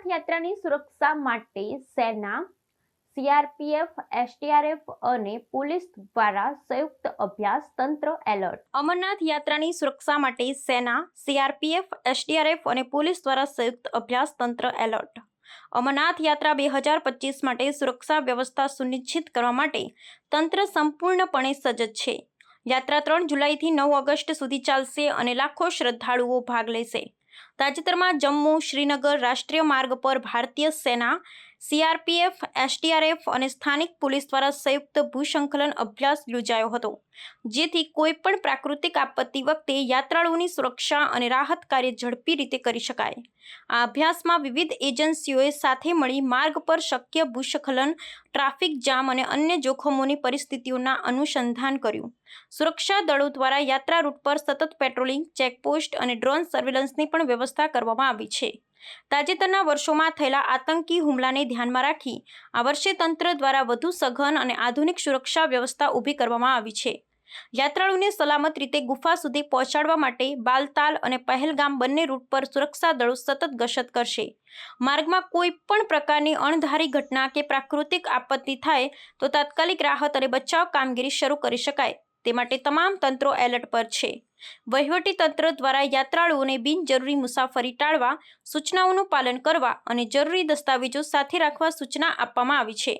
અમરનાથ યાત્રાની સુરક્ષા માટે સેના, સીઆરપીએફ, એસડીઆરએફ અને પોલીસ દ્વારા સંયુક્ત અભ્યાસ તંત્ર એલર્ટ. અમરનાથ યાત્રાની સુરક્ષા માટે સેના, સીઆરપીએફ, એસડીઆરએફ અને પોલીસ દ્વારા સંયુક્ત અભ્યાસ તંત્ર એલર્ટ. અમરનાથ યાત્રા 2025 માટે સુરક્ષા વ્યવસ્થા સુનિશ્ચિત કરવા માટે તંત્ર સંપૂર્ણપણે સજ્જ છે. યાત્રા 3 જુલાઈથી 9 ઓગસ્ટ સુધી ચાલશે અને લાખો શ્રદ્ધાળુઓ ભાગ લેશે. તાજેતરમાં જમ્મુ શ્રીનગર રાષ્ટ્રીય માર્ગ પર ભારતીય સેના, સીઆરપીએફ, એસડીઆરએફ અને સ્થાનિક પોલીસ દ્વારા સંયુક્ત ભૂસંકલન અભ્યાસ યોજાયો હતો, જેથી કોઈપણ પ્રાકૃતિક આપત્તિ વખતે યાત્રાળુઓની સુરક્ષા અને રાહત કાર્ય ઝડપી રીતે કરી શકાય. આ અભ્યાસમાં વિવિધ એજન્સીઓએ સાથે મળી માર્ગ પર શક્ય ભૂસ્ખલન, ટ્રાફિક જામ અને અન્ય જોખમોની પરિસ્થિતિઓના અનુસંધાન કર્યું. સુરક્ષા દળો દ્વારા યાત્રા રૂટ પર સતત પેટ્રોલિંગ, ચેકપોસ્ટ અને ડ્રોન સર્વેલન્સની પણ વ્યવસ્થા કરવામાં આવી છે. તાજેતરના વર્ષોમાં થયેલા આતંકી હુમલાને ધ્યાનમાં રાખી આ વર્ષે તંત્ર દ્વારા વધુ સઘન અને આધુનિક સુરક્ષા વ્યવસ્થા ઊભી કરવામાં આવી છે. યાત્રાળુઓને સલામત રીતે ગુફા સુધી પહોંચાડવા માટે બાલતાલ અને પહેલગામ બંને રૂટ પર સુરક્ષા દળો સતત ગશત કરશે. માર્ગમાં કોઈ પણ પ્રકારની અણધારી ઘટના કે પ્રાકૃતિક આપત્તિ થાય તો તાત્કાલિક રાહત અને બચાવ કામગીરી શરૂ કરી શકાય તે માટે તમામ તંત્રો એલર્ટ પર છે. વહીવટી તંત્ર દ્વારા યાત્રાળુઓને બિનજરૂરી મુસાફરી ટાળવા, સૂચનાઓનું પાલન કરવા અને જરૂરી દસ્તાવેજો સાથે રાખવા સૂચના આપવામાં આવી છે.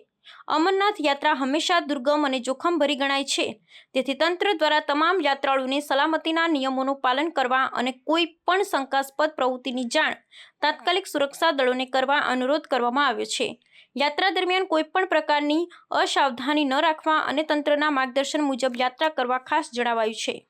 અમરનાથ યાત્રા હંમેશા દુર્ગમ અને જોખમભરી ગણાય છે, તેથી તંત્ર દ્વારા તમામ યાત્રાળુઓને સલામતીના નિયમોનું પાલન કરવા અને કોઈ પણ શંકાસ્પદ પ્રવૃત્તિની જાણ તાત્કાલિક સુરક્ષા દળોને કરવા અનુરોધ કરવામાં આવ્યો છે. યાત્રા દરમિયાન કોઈપણ પ્રકારની અસાવધાની ન રાખવા અને તંત્રના માર્ગદર્શન મુજબ યાત્રા કરવા ખાસ જણાવાયું છે.